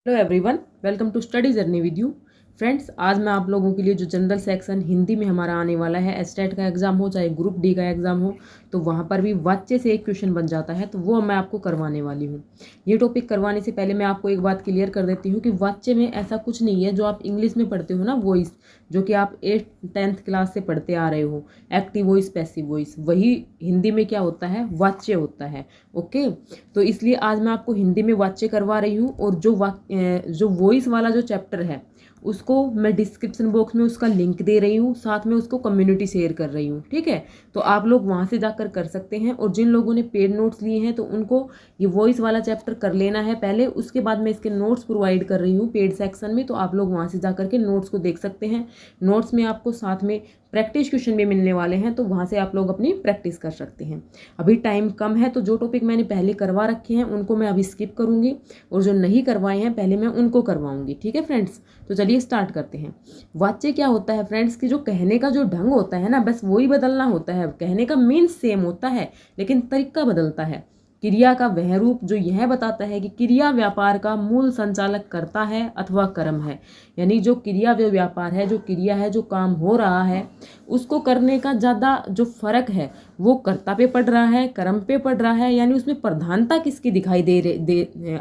Hello everyone, welcome to study journey with you. Friends, आज मैं आप लोगों के लिए जो जनरल सेक्शन हिंदी में हमारा आने वाला है, एस्टेट का एग्जाम हो चाहे ग्रुप डी का एग्जाम हो, तो वहाँ पर भी वाच्य से एक क्वेश्चन बन जाता है, तो वो मैं आपको करवाने वाली हूँ। ये टॉपिक करवाने से पहले मैं आपको एक बात क्लियर कर देती हूँ कि वाच्य में ऐसा कुछ नहीं है जो आप इंग्लिश में पढ़ते हो ना, वॉइस जो कि आप 8th-10th क्लास से पढ़ते आ रहे हो, एक्टिव वॉइस पैसिव वॉइस, वही हिंदी में क्या होता है, वाच्य होता है। ओके, तो इसलिए आज मैं आपको हिंदी में वाच्य करवा रही हूँ। और जो वॉइस वाला जो चैप्टर है उसको मैं डिस्क्रिप्शन बॉक्स में उसका लिंक दे रही हूँ, साथ में उसको कम्युनिटी शेयर कर रही हूँ। ठीक है, तो आप लोग वहाँ से जाकर कर सकते हैं। और जिन लोगों ने पेड नोट्स लिए हैं तो उनको ये वॉइस वाला चैप्टर कर लेना है पहले, उसके बाद मैं इसके नोट्स प्रोवाइड कर रही हूँ पेड सेक्शन में, तो आप लोग वहाँ से जाकर के नोट्स को देख सकते हैं। नोट्स में आपको साथ में प्रैक्टिस क्वेश्चन भी मिलने वाले हैं, तो वहाँ से आप लोग अपनी प्रैक्टिस कर सकते हैं। अभी टाइम कम है, तो जो टॉपिक मैंने पहले करवा रखे हैं उनको मैं अभी स्किप करूँगी, और जो नहीं करवाए हैं पहले मैं उनको करवाऊँगी। ठीक है फ्रेंड्स, तो चलिए स्टार्ट करते हैं। वाच्य क्या होता है फ्रेंड्स, कि जो कहने का जो ढंग होता है ना, बस वही बदलना होता है। कहने का मीन्स सेम होता है लेकिन तरीका बदलता है। क्रिया का वह रूप जो यह बताता है कि क्रिया व्यापार का मूल संचालक करता है अथवा कर्म है। यानी जो क्रिया व व्यापार है, जो क्रिया है, जो काम हो रहा है, उसको करने का ज़्यादा जो फर्क है वो कर्ता पे पड़ रहा है, कर्म पे पड़ रहा है। यानी उसमें प्रधानता किसकी दिखाई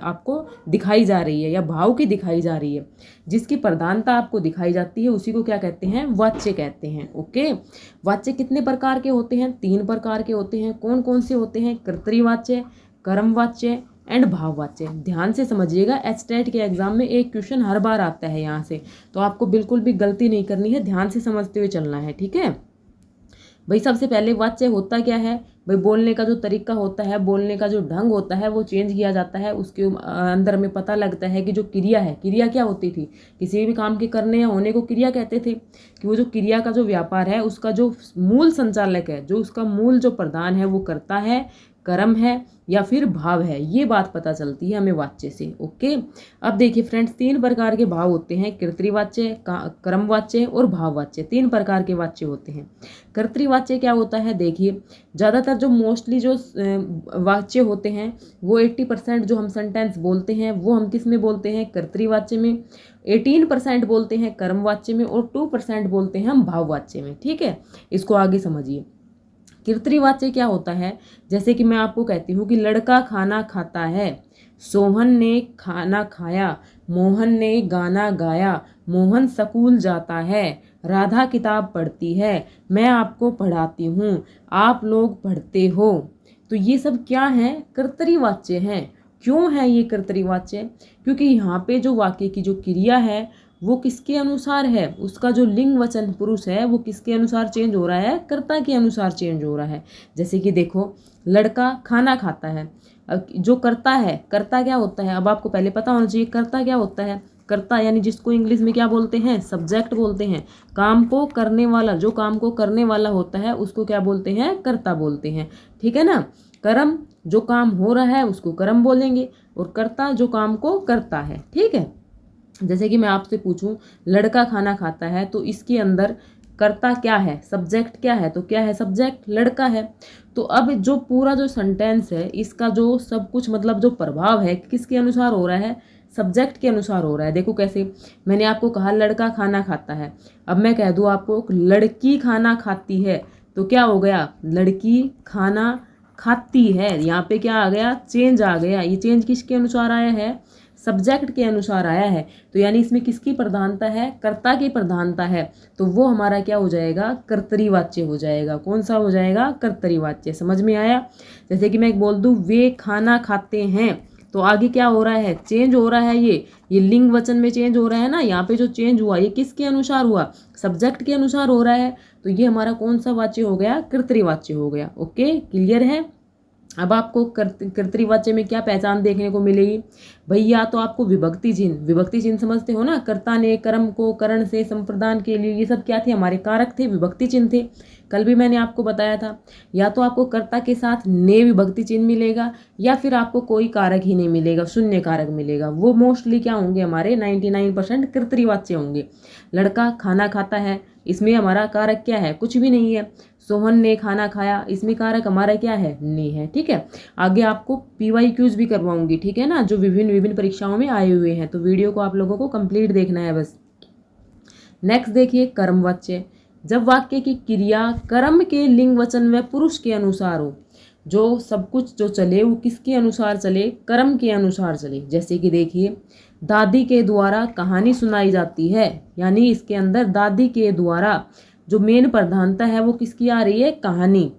आपको दिखाई जा रही है, या भाव की दिखाई जा रही है। जिसकी प्रधानता आपको दिखाई जाती है उसी को क्या कहते हैं, वाच्य कहते हैं। ओके, वाच्य कितने प्रकार के होते हैं, 3 प्रकार के होते हैं। कौन कौन से होते हैं, कर्तृवाच्य, कर्मवाच्य एंड भाववाच्य। ध्यान से समझिएगा, एचटेट के एग्जाम में एक क्वेश्चन हर बार आता है यहाँ से, तो आपको बिल्कुल भी गलती नहीं करनी है, ध्यान से समझते हुए चलना है। ठीक है भाई, सबसे पहले वाच्य होता क्या है भाई, बोलने का जो तरीका होता है, बोलने का जो ढंग होता है वो चेंज किया जाता है। उसके अंदर में पता लगता है कि जो क्रिया है, क्रिया क्या होती थी, किसी भी काम के करने या होने को क्रिया कहते थे, कि वो जो क्रिया का जो व्यापार है उसका जो मूल संचालक है, जो उसका मूल जो प्रधान है वो करता है, कर्म है या फिर भाव है। ये बात पता चलती है हमें वाच्य से। ओके, अब देखिए फ्रेंड्स, 3 प्रकार के भाव होते हैं, कर्तृवाच्य, कर्मवाच्य और भाववाच्य। 3 प्रकार के वाच्य होते हैं। कर्तृवाच्य क्या होता है, देखिए ज़्यादातर जो मोस्टली जो वाच्य होते हैं वो 80% जो हम सेंटेंस बोलते हैं वो हम किस में बोलते हैं, कर्तृवाच्य में। 18% बोलते हैं कर्मवाच्य में, और 2% बोलते हैं हम भाववाच्य में। ठीक है, इसको आगे समझिए। कर्तृवाच्य क्या होता है, जैसे कि मैं आपको कहती हूँ कि लड़का खाना खाता है, सोहन ने खाना खाया, मोहन ने गाना गाया, मोहन स्कूल जाता है, राधा किताब पढ़ती है, मैं आपको पढ़ाती हूँ, आप लोग पढ़ते हो। तो ये सब क्या है, कर्तृवाच्य हैं। क्यों है ये कर्तृवाच्य, क्योंकि यहाँ पे जो वाक्य की जो क्रिया है वो किसके अनुसार है, उसका जो लिंग वचन पुरुष है वो किसके अनुसार चेंज हो रहा है, कर्ता के अनुसार चेंज हो रहा है। जैसे कि देखो, लड़का खाना खाता है, अब जो कर्ता है, कर्ता क्या होता है, अब आपको पहले पता होना चाहिए कर्ता क्या होता है। कर्ता यानी जिसको इंग्लिश में क्या बोलते हैं, सब्जेक्ट बोलते हैं। काम को करने वाला, जो काम को करने वाला होता है उसको क्या बोलते हैं, कर्ता बोलते हैं। ठीक है ना। कर्म, जो काम हो रहा है उसको कर्म बोलेंगे, और कर्ता जो काम को करता है। ठीक है, जैसे कि मैं आपसे पूछूं लड़का खाना खाता है, तो इसके अंदर कर्ता क्या है, सब्जेक्ट क्या है, तो क्या है, सब्जेक्ट लड़का है। तो अब जो पूरा जो सेंटेंस है इसका जो सब कुछ मतलब जो प्रभाव है किसके अनुसार हो रहा है, सब्जेक्ट के अनुसार हो रहा है। देखो कैसे, मैंने आपको कहा लड़का खाना खाता है, अब मैं कह दूँ आपको लड़की खाना खाती है, तो क्या हो गया, लड़की खाना खाती है। यहाँ पे क्या आ गया, चेंज आ गया। ये चेंज किसके अनुसार आया है, सब्जेक्ट के अनुसार आया है। तो यानी इसमें किसकी प्रधानता है, कर्ता की प्रधानता है, तो वो हमारा क्या हो जाएगा, कर्तृवाच्य हो जाएगा। कौन सा हो जाएगा, कर्तृवाच्य। समझ में आया। जैसे कि मैं एक बोल दूं वे खाना खाते हैं, तो आगे क्या हो रहा है, चेंज हो रहा है। ये लिंग वचन में चेंज हो रहा है ना, यहाँ पे जो चेंज हुआ ये किसके अनुसार हुआ, सब्जेक्ट के अनुसार हो रहा है। तो ये हमारा कौन सा वाच्य हो गया, कर्तृवाच्य हो गया। ओके, क्लियर है। अब आपको कर्तृवाच्य में क्या पहचान देखने को मिलेगी भैया, तो आपको विभक्ति चिन्ह, विभक्ति चिन्ह समझते हो ना, कर्ता ने कर्म को करण से संप्रदान के लिए, ये सब क्या थे, हमारे कारक थे, विभक्ति चिन्ह थे। कल भी मैंने आपको बताया था, या तो आपको कर्ता के साथ ने विभक्ति चिन्ह मिलेगा, या फिर आपको कोई कारक ही नहीं मिलेगा, शून्य कारक मिलेगा। वो मोस्टली क्या होंगे, हमारे 99% कर्तृवाच्य होंगे। लड़का खाना खाता है, इसमें हमारा कारक क्या है, कुछ भी नहीं है। सोहन ने खाना खाया, इसमें कारक हमारा क्या है, ने है। ठीक है, आगे आपको PYQs भी करवाऊंगी, ठीक है ना, जो विभिन्न परीक्षाओं में आए हुए हैं, तो वीडियो को आप लोगों को कंप्लीट देखना है बस। नेक्स्ट देखिए कर्मवाच्य। जब वाक्य की क्रिया कर्म के लिंग वचन व पुरुष के अनुसार हो, जो सब कुछ जो चले वो किसके अनुसार चले, कर्म के अनुसार चले। जैसे कि देखिए दादी के द्वारा कहानी सुनाई जाती है, यानी इसके अंदर दादी के द्वारा जो मेन प्रधानता है वो किसकी आ रही है, कहानी।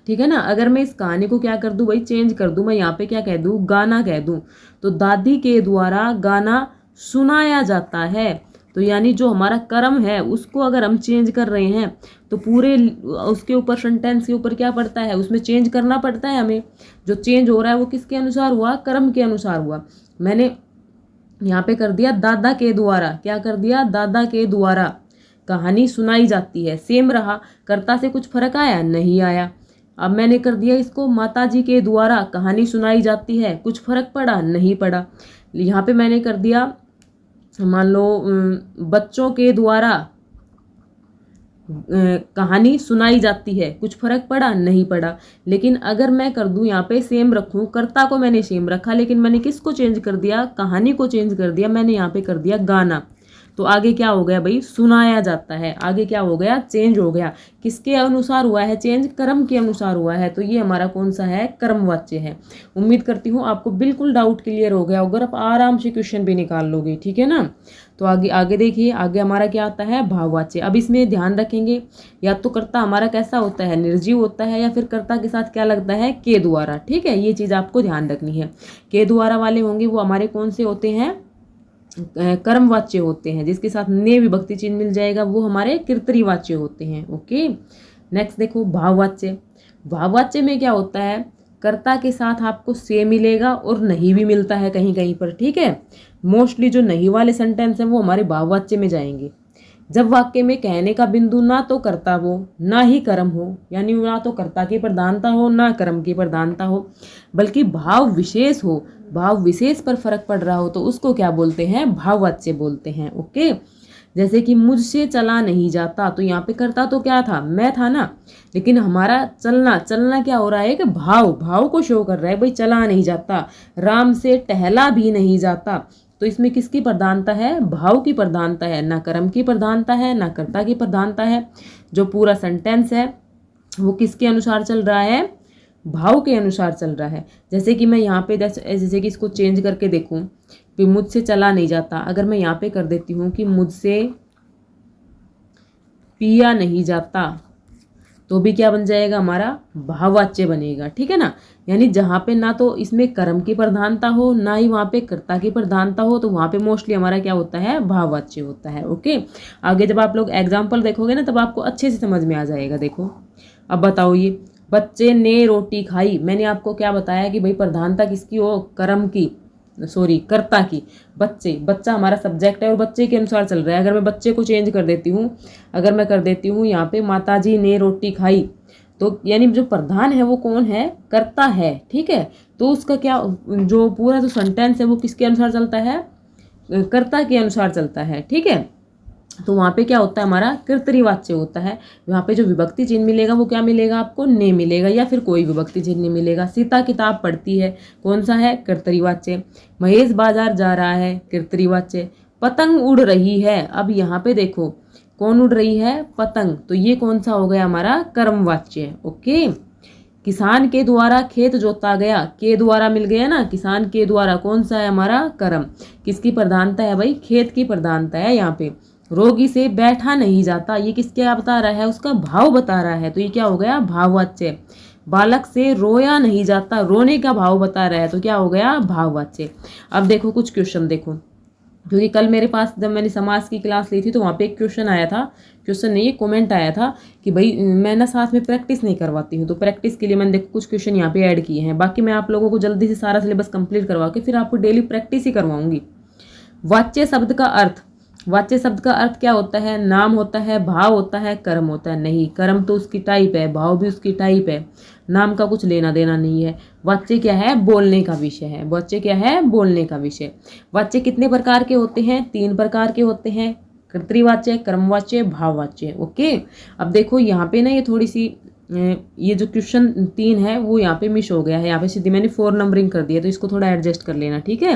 ठीक है ना, अगर मैं इस कहानी को क्या कर दूं भाई, चेंज कर दूं, मैं यहाँ पे क्या कह दूं, गाना कह दूं, तो दादी के द्वारा गाना सुनाया जाता है। तो यानी जो हमारा कर्म है उसको अगर हम चेंज कर रहे हैं तो पूरे उसके ऊपर सेंटेंस के ऊपर क्या पड़ता है, उसमें चेंज करना पड़ता है हमें। जो चेंज हो रहा है वो किसके अनुसार हुआ, कर्म के अनुसार हुआ। मैंने यहाँ पे कर दिया दादा के द्वारा, क्या कर दिया, दादा के द्वारा कहानी सुनाई जाती है, सेम रहा। कर्ता से कुछ फर्क आया, नहीं आया। अब मैंने कर दिया इसको माताजी के द्वारा कहानी सुनाई जाती है, कुछ फर्क पड़ा, नहीं पड़ा। यहाँ पे मैंने कर दिया मान लो बच्चों के द्वारा कहानी सुनाई जाती है, कुछ फर्क पड़ा, नहीं पड़ा। लेकिन अगर मैं कर दूं यहाँ पे सेम रखूं, कर्ता को मैंने सेम रखा लेकिन मैंने किसको चेंज कर दिया, कहानी को चेंज कर दिया, मैंने यहाँ पे कर दिया गाना। तो आगे क्या हो गया भाई, सुनाया जाता है, आगे क्या हो गया, चेंज हो गया। किसके अनुसार हुआ है चेंज, कर्म के अनुसार हुआ है। तो ये हमारा कौन सा है, कर्मवाच्य है। उम्मीद करती हूँ आपको बिल्कुल डाउट क्लियर हो गया, अगर आप आराम से क्वेश्चन भी निकाल लोगे, ठीक है ना। तो आगे देखिए, आगे हमारा क्या आता है, भाववाच्य। अब इसमें ध्यान रखेंगे, या तो कर्ता हमारा कैसा होता है, निर्जीव होता है, या फिर कर्ता के साथ क्या लगता है, के द्वारा। ठीक है, ये चीज़ आपको ध्यान रखनी है। के द्वारा वाले होंगे वो हमारे कौन से होते हैं, कर्मवाच्य होते हैं। जिसके साथ ने विभक्ति चिन्ह मिल जाएगा वो हमारे कर्तरीवाच्य होते हैं। ओके, नेक्स्ट देखो भाववाच्य। भाववाच्य में क्या होता है, कर्ता के साथ आपको से मिलेगा और नहीं भी मिलता है कहीं कहीं पर। ठीक है, मोस्टली जो नहीं वाले सेंटेंस हैं वो हमारे भाववाच्य में जाएंगे। जब वाक्य में कहने का बिंदु ना तो कर्ता हो ना ही कर्म हो, यानी ना तो कर्ता की प्रधानता हो ना कर्म की प्रधानता हो, बल्कि भाव विशेष हो, भाव विशेष पर फर्क पड़ रहा हो, तो उसको क्या बोलते हैं, भाववाच्य बोलते हैं। ओके, जैसे कि मुझसे चला नहीं जाता, तो यहाँ पे कर्ता तो क्या था, मैं था ना, लेकिन हमारा चलना क्या हो रहा है कि भाव को शो कर रहा है, भाई चला नहीं जाता। राम से टहला भी नहीं जाता, तो इसमें किसकी प्रधानता है, भाव की प्रधानता है, ना कर्म की प्रधानता है ना कर्ता की प्रधानता है। जो पूरा सेंटेंस है वो किसके अनुसार चल रहा है, भाव के अनुसार चल रहा है। जैसे कि मैं यहाँ पे जैसे कि इसको चेंज करके देखूं कि मुझसे चला नहीं जाता, अगर मैं यहाँ पे कर देती हूँ कि मुझसे पिया नहीं जाता, तो भी क्या बन जाएगा, हमारा भाववाच्य बनेगा। ठीक है ना, यानी जहाँ पे ना तो इसमें कर्म की प्रधानता हो ना ही वहाँ पे कर्ता की प्रधानता हो, तो वहाँ पे मोस्टली हमारा क्या होता है, भाववाच्य होता है। ओके, आगे जब आप लोग एग्जाम्पल देखोगे ना तब आपको अच्छे से समझ में आ जाएगा। देखो अब बताओ, ये बच्चे ने रोटी खाई, मैंने आपको क्या बताया कि भाई प्रधानता किसकी हो, कर्ता की। बच्चा हमारा सब्जेक्ट है और बच्चे के अनुसार चल रहा है। अगर मैं बच्चे को चेंज कर देती हूँ, अगर मैं कर देती हूँ यहाँ पे माताजी ने रोटी खाई, तो यानी जो प्रधान है वो कौन है, कर्ता है। ठीक है, तो उसका क्या, जो पूरा जो सेंटेंस है वो किसके अनुसार चलता है, कर्ता के अनुसार चलता है। ठीक है, तो वहाँ पे क्या होता है, हमारा कर्तरीवाच्य होता है। वहाँ पे जो विभक्ति चिन्ह मिलेगा वो क्या मिलेगा आपको, ने मिलेगा, या फिर कोई विभक्ति चिन्ह नहीं मिलेगा। सीता किताब पढ़ती है, कौन सा है, कर्तरीवाच्य। महेश बाजार जा रहा है, कर्तरीवाच्य। पतंग उड़ रही है, अब यहाँ पे देखो कौन उड़ रही है, पतंग, तो ये कौन सा हो गया, हमारा कर्मवाच्य। ओके, किसान के द्वारा खेत जोता गया, के द्वारा मिल गया ना, किसान के द्वारा कौन सा है, हमारा कर्म। किसकी प्रधानता है भाई, खेत की प्रधानता है यहाँ पे। रोगी से बैठा नहीं जाता, ये किसके बता रहा है, उसका भाव बता रहा है, तो ये क्या हो गया, भाववाच्य। बालक से रोया नहीं जाता, रोने का भाव बता रहा है, तो क्या हो गया, भाववाच्य। अब देखो कुछ क्वेश्चन देखो, क्योंकि कल मेरे पास जब मैंने समाज की क्लास ली थी तो वहाँ पे एक क्वेश्चन आया था, क्वेश्चन नहीं, कमेंट आया था कि भाई मैं ना साथ में प्रैक्टिस नहीं करवाती हूँ, तो प्रैक्टिस के लिए मैंने देखो कुछ क्वेश्चन यहाँ पे ऐड किए हैं। बाकी मैं आप लोगों को जल्दी से सारा सिलेबस कंप्लीट करवा के फिर आपको डेली प्रैक्टिस ही करवाऊंगी। वाच्य शब्द का अर्थ, वाच्य शब्द का अर्थ क्या होता है, नाम होता है, भाव होता है, कर्म होता है। नहीं, कर्म तो उसकी टाइप है, भाव भी उसकी टाइप है, नाम का कुछ लेना देना नहीं है। वाच्य क्या है, बोलने का विषय है। वाच्य क्या है, बोलने का विषय। वाच्य कितने प्रकार के होते हैं, 3 प्रकार के होते हैं, कर्तृवाच्य, कर्मवाच्य, भाववाच्य। ओके, अब देखो यहाँ पे ना ये थोड़ी सी ये जो क्वेश्चन 3 है वो यहाँ पे मिस हो गया है। यहाँ पे सीधी मैंने 4 नंबरिंग कर दिया, तो इसको थोड़ा एडजस्ट कर लेना, ठीक है।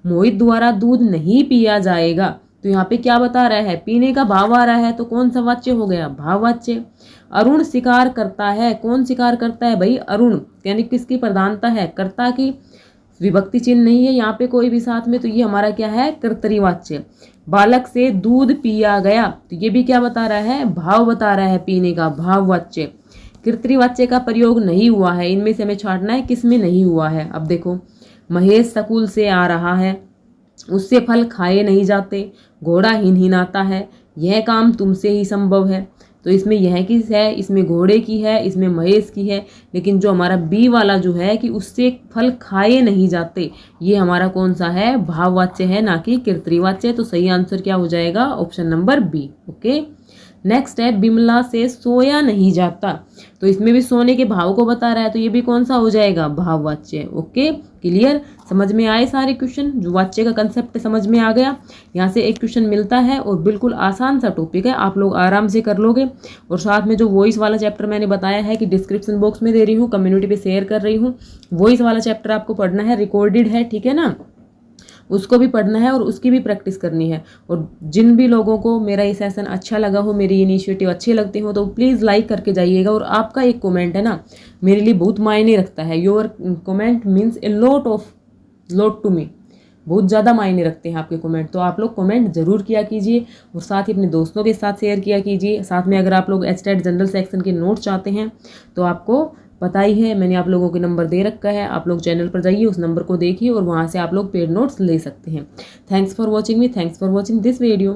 मोहित द्वारा दूध नहीं पिया जाएगा, तो यहाँ पे क्या बता रहा है, पीने का भाव आ रहा है, तो कौन सा वाच्य हो गया, भाववाच्य। अरुण शिकार करता है, कौन शिकार करता है भाई, अरुण, यानी किसकी प्रधानता है, कर्ता की, विभक्ति चिन्ह नहीं है यहाँ पे कोई भी साथ में, तो ये हमारा क्या है, कर्तरीवाच्य। बालक से दूध पिया गया, तो ये भी क्या बता रहा है, भाव बता रहा है, पीने का, भाववाच्य। कर्तृवाच्य का प्रयोग नहीं हुआ है, इनमें से हमें छांटना है किस में नहीं हुआ है। अब देखो, महेश स्कूल से आ रहा है, उससे फल खाए नहीं जाते, घोड़ा हिनहिनाता है, यह काम तुमसे ही संभव है। तो इसमें यह किस है, इसमें घोड़े की है, इसमें महेश की है, लेकिन जो हमारा बी वाला जो है कि उससे फल खाए नहीं जाते, ये हमारा कौन सा है, भाववाच्य है, ना कि कर्तृवाच्य। तो सही आंसर क्या हो जाएगा, option number B. Okay, next है, बिमला से सोया नहीं जाता, तो इसमें भी सोने के भाव को बता रहा है, तो ये भी कौन सा हो जाएगा, भाववाच्य। ओके, क्लियर, समझ में आए सारे क्वेश्चन, जो वाच्य का कंसेप्ट समझ में आ गया। यहाँ से एक क्वेश्चन मिलता है और बिल्कुल आसान सा टॉपिक है, आप लोग आराम से कर लोगे। और साथ में जो वॉइस वाला चैप्टर मैंने बताया है कि डिस्क्रिप्शन बॉक्स में दे रही हूँ, कम्युनिटी पे शेयर कर रही हूँ, वॉइस वाला चैप्टर आपको पढ़ना है, रिकॉर्डेड है, ठीक है ना, उसको भी पढ़ना है और उसकी भी प्रैक्टिस करनी है। और जिन भी लोगों को मेरा ये सेशन अच्छा लगा हो, मेरी इनिशिएटिव अच्छे लगते हो, तो प्लीज़ लाइक करके जाइएगा। और आपका एक कमेंट है ना, मेरे लिए बहुत मायने रखता है। Your comment means a lot to me, बहुत ज़्यादा मायने रखते हैं आपके कमेंट। तो आप लोग कमेंट जरूर किया कीजिए और साथ ही अपने दोस्तों के साथ शेयर किया कीजिए। साथ में अगर आप लोग एचटेट जनरल सेक्शन के नोट चाहते हैं तो आपको पता ही है, मैंने आप लोगों के नंबर दे रखा है, आप लोग चैनल पर जाइए, उस नंबर को देखिए और वहाँ से आप लोग पेड नोट्स ले सकते हैं। Thanks for watching me, thanks for watching this video.